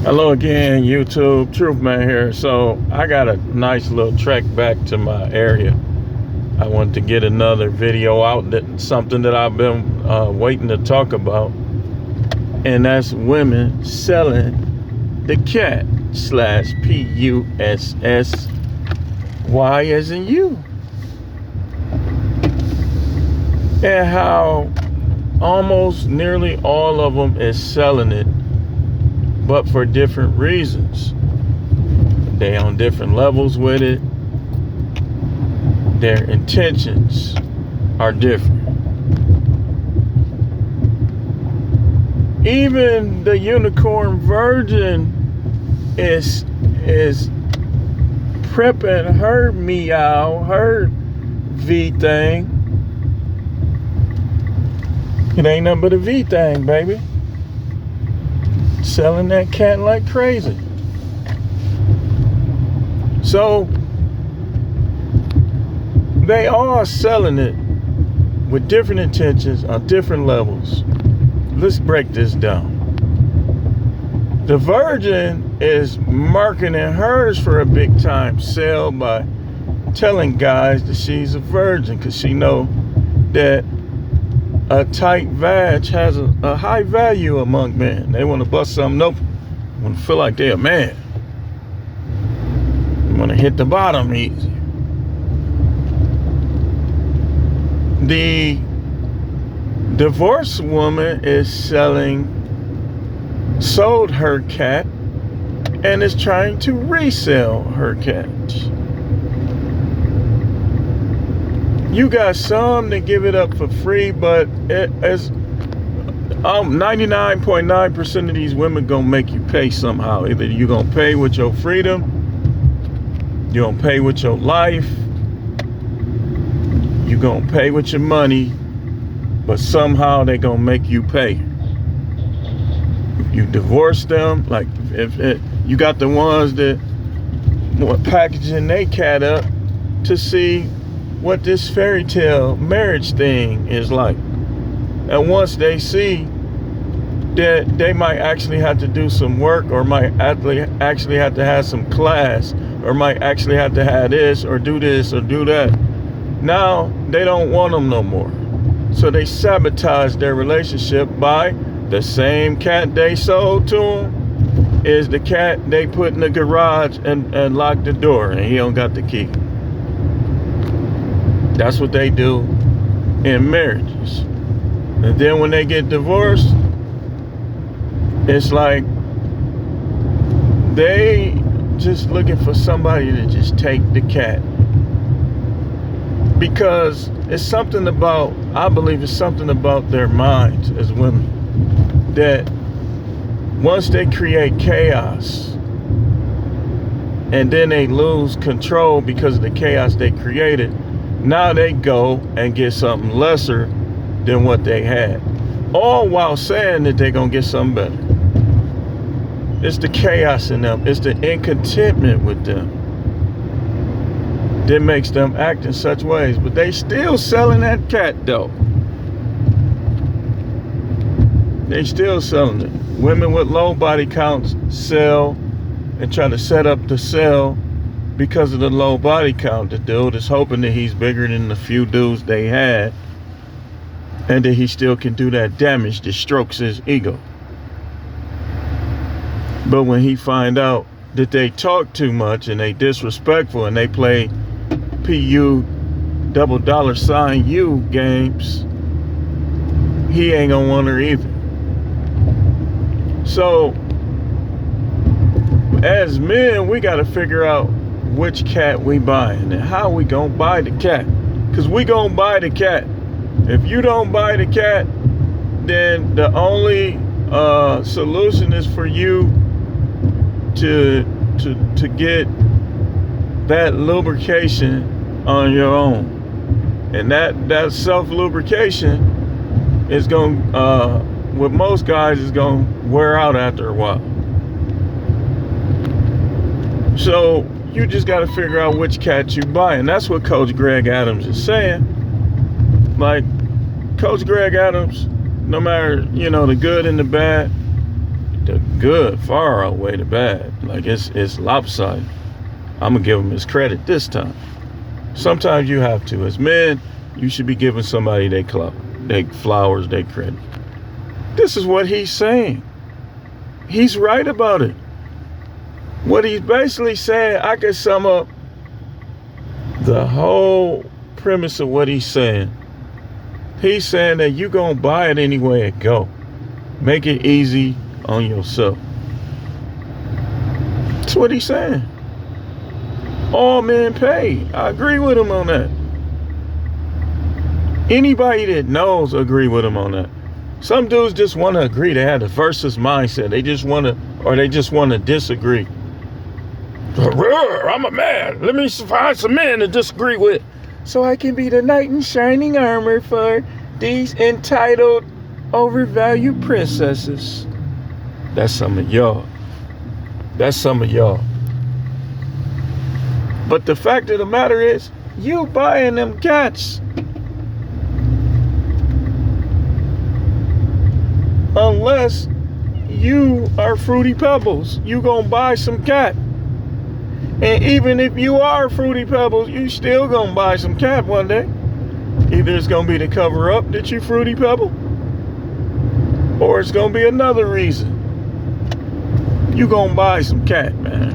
Hello again, YouTube. Truth Man here. So I got a nice little trek back to my area. I wanted to get another video out, something that I've been waiting to talk about, and that's women selling the cat / PUSS Y as in you, and how almost nearly all of them is selling it, but for different reasons. They on different levels with it. Their intentions are different. Even the unicorn virgin is prepping her meow, her V thing. It ain't nothing but a V thing, baby. Selling that cat like crazy. So they are selling it with different intentions on different levels. Let's break this down. The virgin is marketing hers for a big time sale by telling guys that she's a virgin, because she know that a tight vag has a high value among men. They want to bust something open, want to feel like they're a man. They want to hit the bottom easy. The divorced woman is sold her cat and is trying to resell her cat. You got some that give it up for free, but as 99.9% of these women gonna make you pay somehow. Either you gonna pay with your freedom, you gonna pay with your life, you gonna pay with your money, but somehow they gonna make you pay. If you divorce them, like if you got the ones that packaging their cat up to see what this fairy tale marriage thing is like. And once they see that they might actually have to do some work, or might actually have to have some class, or might actually have to have this or do that, now they don't want them no more. So they sabotage their relationship by the same cat they sold to them is the cat they put in the garage and lock the door, and he don't got the key. That's what they do in marriages. And then when they get divorced, it's like they just looking for somebody to just take the cat. Because it's something about, I believe it's something about their minds as women, that once they create chaos and then they lose control because of the chaos they created, now they go and get something lesser than what they had, all while saying that they're gonna get something better. It's the chaos in them, it's the incontentment with them that makes them act in such ways. But they still selling that cat though. They still selling it. Women with low body counts sell and try to set up the sell because of the low body count. The dude is hoping that he's bigger than the few dudes they had, and that he still can do that damage that strokes his ego. But when he find out that they talk too much and they disrespectful and they play PU $U games, he ain't gonna want her either. So as men, we gotta figure out which cat we buying and how we gonna buy the cat. Because we gonna buy the cat. If you don't buy the cat, then the only solution is for you to get that lubrication on your own. And that self-lubrication is gonna, with most guys, is gonna wear out after a while. So you just got to figure out which cat you buy. And that's what Coach Greg Adams is saying. Like, Coach Greg Adams, no matter, the good and the bad, the good far outweigh the bad. Like it's lopsided. I'm gonna give him his credit this time. Sometimes you have to. As men, you should be giving somebody their flowers, their credit. This is what he's saying. He's right about it. What he's basically saying, I can sum up the whole premise of what he's saying. He's saying that you gonna buy it anyway it go. Make it easy on yourself. That's what he's saying. All men pay. I agree with him on that. Anybody that knows agree with him on that. Some dudes just want to agree. They have the versus mindset. They just want to disagree. I'm a man. Let me find some men to disagree with, so I can be the knight in shining armor for these entitled, overvalued princesses. That's some of y'all. That's some of y'all. But the fact of the matter is, you buying them cats. Unless you are Fruity Pebbles, you gonna buy some cat. And even if you are Fruity Pebbles, you still gonna buy some cat one day. Either it's gonna be to cover up that you Fruity Pebble, or it's gonna be another reason. You gonna buy some cat, man.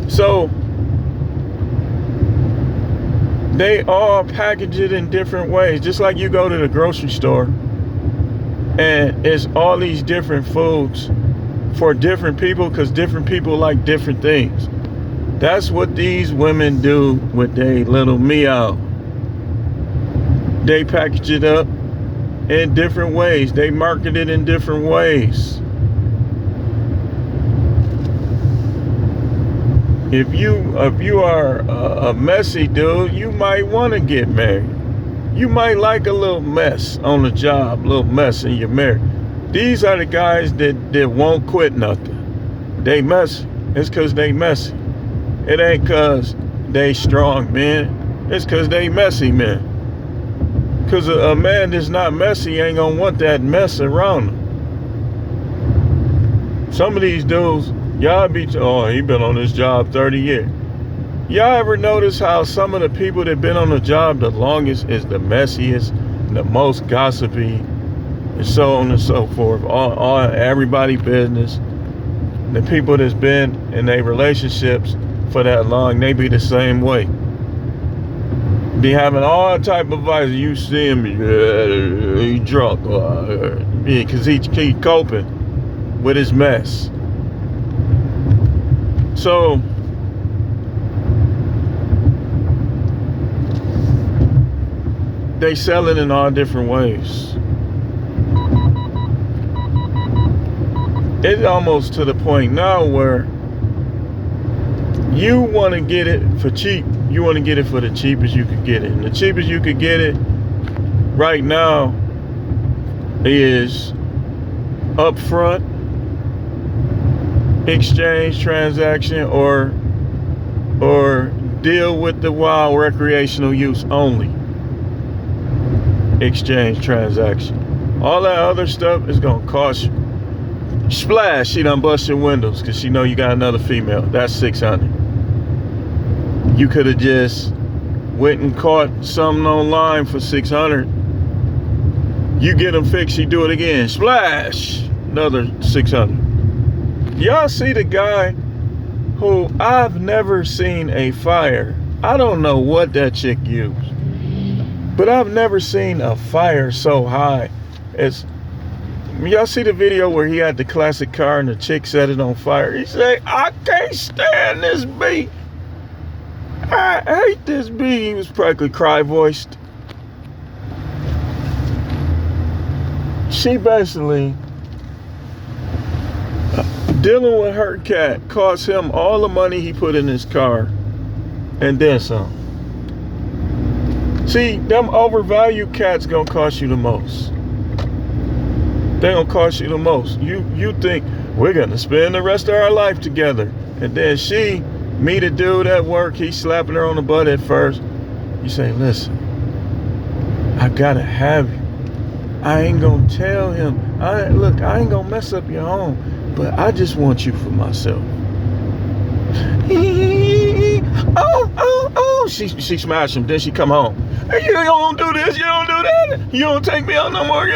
So they all package it in different ways. Just like you go to the grocery store and it's all these different foods for different people, because different people like different things. That's what these women do with their little meow. They package it up in different ways. They market it in different ways. If you are a messy dude, you might want to get married. You might like a little mess on the job, a little mess in your marriage. These are the guys that won't quit nothing. They messy. It's because they messy. It ain't because they strong men. It's because they messy men. Because a man that's not messy ain't going to want that mess around him. Some of these dudes, y'all be, he been on this job 30 years. Y'all ever notice how some of the people that been on the job the longest is the messiest, the most gossipy, and so on and so forth. All everybody business. The people that's been in their relationships for that long, they be the same way. Be having all type of advice. You see him, he drunk, because he keep coping with his mess. So they sell it in all different ways. It's almost to the point now where you want to get it for cheap. You want to get it for the cheapest you could get it. And the cheapest you could get it right now is upfront exchange transaction or deal with the wild recreational use only exchange transaction. All that other stuff is gonna cost you. Splash, she done bust your windows because she know you got another female. That's $600. You could have just went and caught something online for $600. You get them fixed, she do it again. Splash, another $600. Y'all see the guy who I've never seen a fire. I don't know what that chick used, but I've never seen a fire so high. Y'all see the video where he had the classic car and the chick set it on fire? He said, I can't stand this beat. I hate this beat. He was practically cry-voiced. She basically, dealing with her cat cost him all the money he put in his car and then some. See, them overvalued cats gonna cost you the most. They gonna cost you the most. You think we're gonna spend the rest of our life together, and then she meet a dude at work, he's slapping her on the butt at first. You say, listen, I gotta have you. I ain't gonna tell him Look, I ain't gonna mess up your home, but I just want you for myself. Oh, she smashed him. Then she come home. Hey, you don't do this, you don't do that. You don't take me out no more.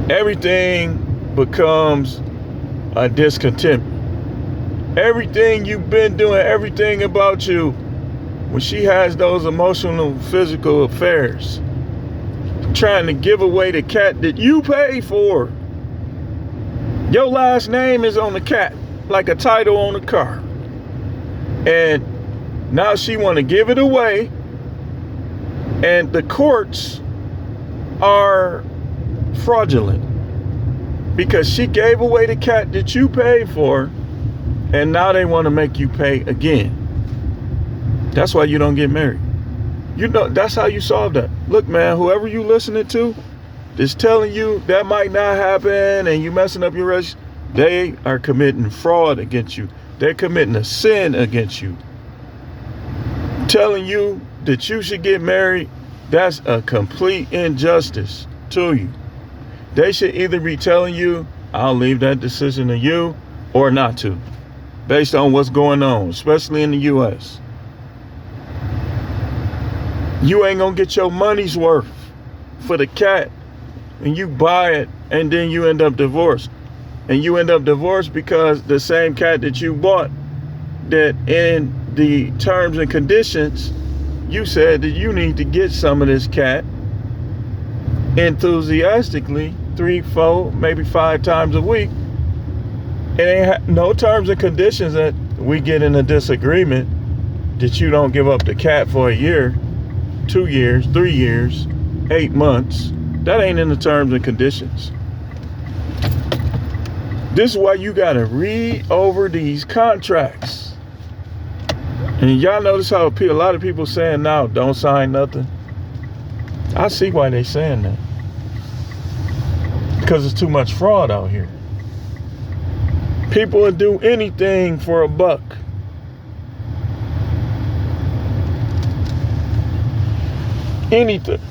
Everything becomes a discontentment. Everything you've been doing, everything about you, when she has those emotional, physical affairs, trying to give away the cat that you paid for. Your last name is on the cat, like a title on a car. And now she want to give it away. And the courts are fraudulent because she gave away the cat that you paid for, and now they want to make you pay again. That's why you don't get married. You know, that's how you solve that. Look, man, whoever you listening to is telling you that might not happen and you messing up your relationship, they are committing fraud against you. They're committing a sin against you. Telling you that you should get married, that's a complete injustice to you. They should either be telling you, I'll leave that decision to you, or not to, based on what's going on, especially in the U.S. You ain't gonna get your money's worth for the cat, and you buy it, and then you end up divorced. And you end up divorced because the same cat that you bought, that in the terms and conditions, you said that you need to get some of this cat enthusiastically 3, 4, maybe 5 times a week. It ain't no terms and conditions that we get in a disagreement that you don't give up the cat for a year, 2 years, 3 years, 8 months. That ain't in the terms and conditions. This is why you gotta read over these contracts. And y'all notice how a lot of people saying now, don't sign nothing. I see why they saying that. Because it's too much fraud out here. People will do anything for a buck. Anything.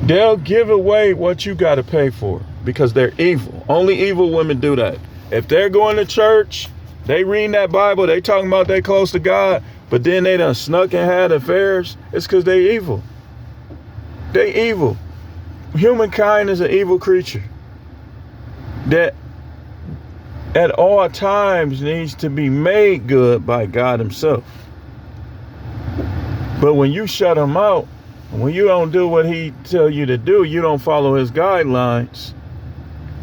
They'll give away what you gotta pay for because they're evil. Only evil women do that. If they're going to church, they reading that Bible, they talking about they close to God, but then they done snuck and had affairs, it's because they evil. They evil. Humankind is an evil creature that at all times needs to be made good by God himself. But when you shut him out, when you don't do what he tell you to do, you don't follow his guidelines,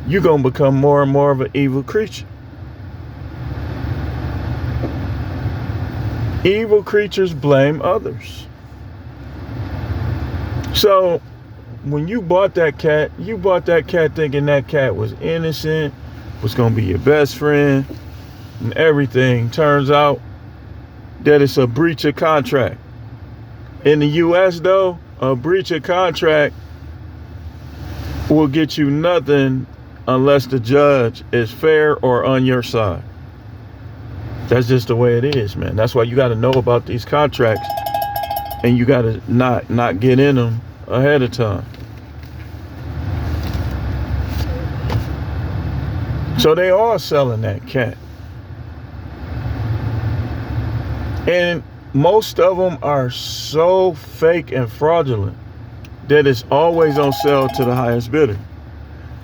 you're going to become more and more of an evil creature. Evil creatures blame others. So when you bought that cat thinking that cat was innocent, was going to be your best friend, and everything. Turns out that it's a breach of contract. In the U.S., though, a breach of contract will get you nothing unless the judge is fair or on your side. That's just the way it is, man. That's why you got to know about these contracts, and you got to not get in them ahead of time. So they are selling that cat. And most of them are so fake and fraudulent that it's always on sale to the highest bidder.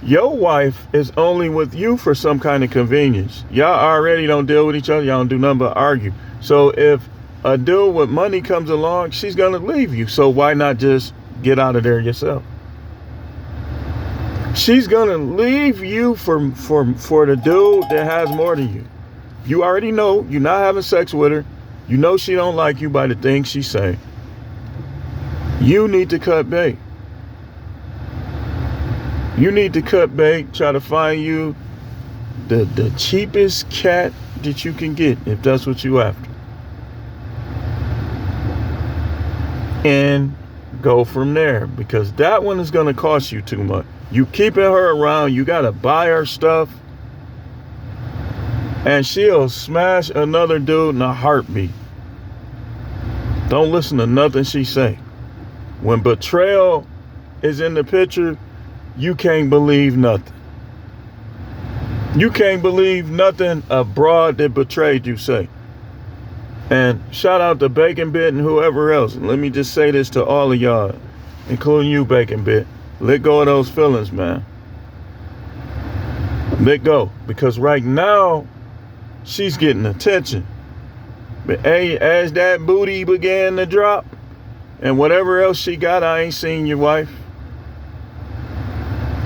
Your wife is only with you for some kind of convenience. Y'all already don't deal with each other. Y'all don't do nothing but argue. So if a dude with money comes along, she's going to leave you. So why not just get out of there yourself? She's going to leave you for the dude that has more than you. You already know you're not having sex with her. You know she don't like you by the things she say. You need to cut bait. You need to cut bait, try to find you the cheapest cat that you can get, if that's what you after. And go from there, because that one is going to cost you too much. You keeping her around, you got to buy her stuff, and she'll smash another dude in a heartbeat. Don't listen to nothing she say. When betrayal is in the picture, you can't believe nothing. You can't believe nothing a broad that betrayed you say. And shout out to Bacon Bit and whoever else. And let me just say this to all of y'all, including you, Bacon Bit. Let go of those feelings, man. Let go. Because right now, she's getting attention. But hey, as that booty began to drop, and whatever else she got, I ain't seen your wife.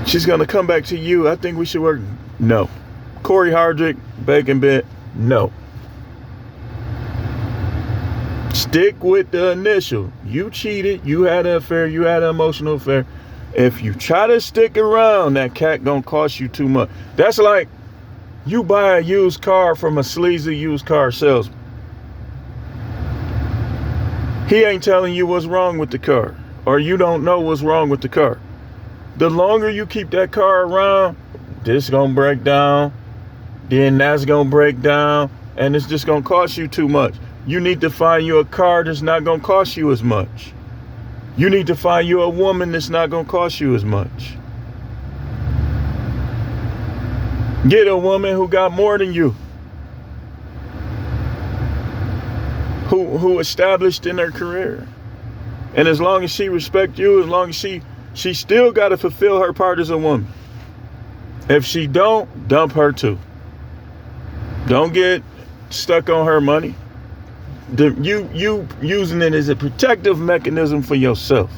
She's going to come back to you. I think we should work. No. Corey Hardrick, Bacon Bit, no. Stick with the initial. You cheated. You had an affair. You had an emotional affair. If you try to stick around, that cat gonna cost you too much. That's like you buy a used car from a sleazy used car salesman. He ain't telling you what's wrong with the car, or you don't know what's wrong with the car. The longer you keep that car around, this gonna break down, then that's gonna break down, and it's just gonna cost you too much. You need to find you a car that's not gonna cost you as much. You need to find you a woman that's not gonna cost you as much. Get a woman who got more than you. Who established in her career. And as long as she respects you, as long as she still got to fulfill her part as a woman. If she don't, dump her too. Don't get stuck on her money. You using it as a protective mechanism for yourself.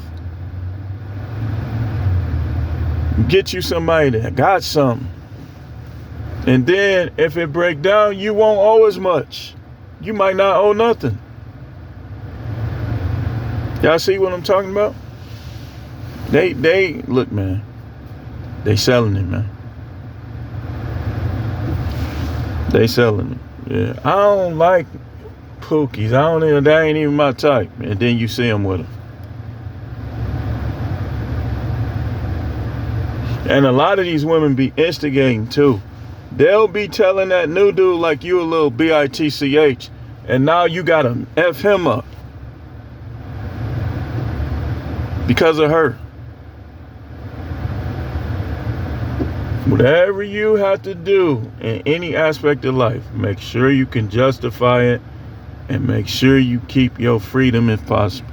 Get you somebody that got something. And then if it break down, you won't owe as much. You might not owe nothing. Y'all see what I'm talking about? They look, man. They selling it, man. They selling it. Yeah. I don't like pookies. That ain't even my type. And then you see them with them. And a lot of these women be instigating too. They'll be telling that new dude like you a little bitch, and now you gotta F him up because of her. Whatever you have to do in any aspect of life, make sure you can justify it and make sure you keep your freedom if possible.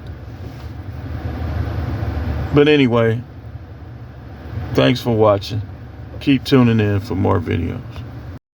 But anyway, thanks for watching. Keep tuning in for more videos.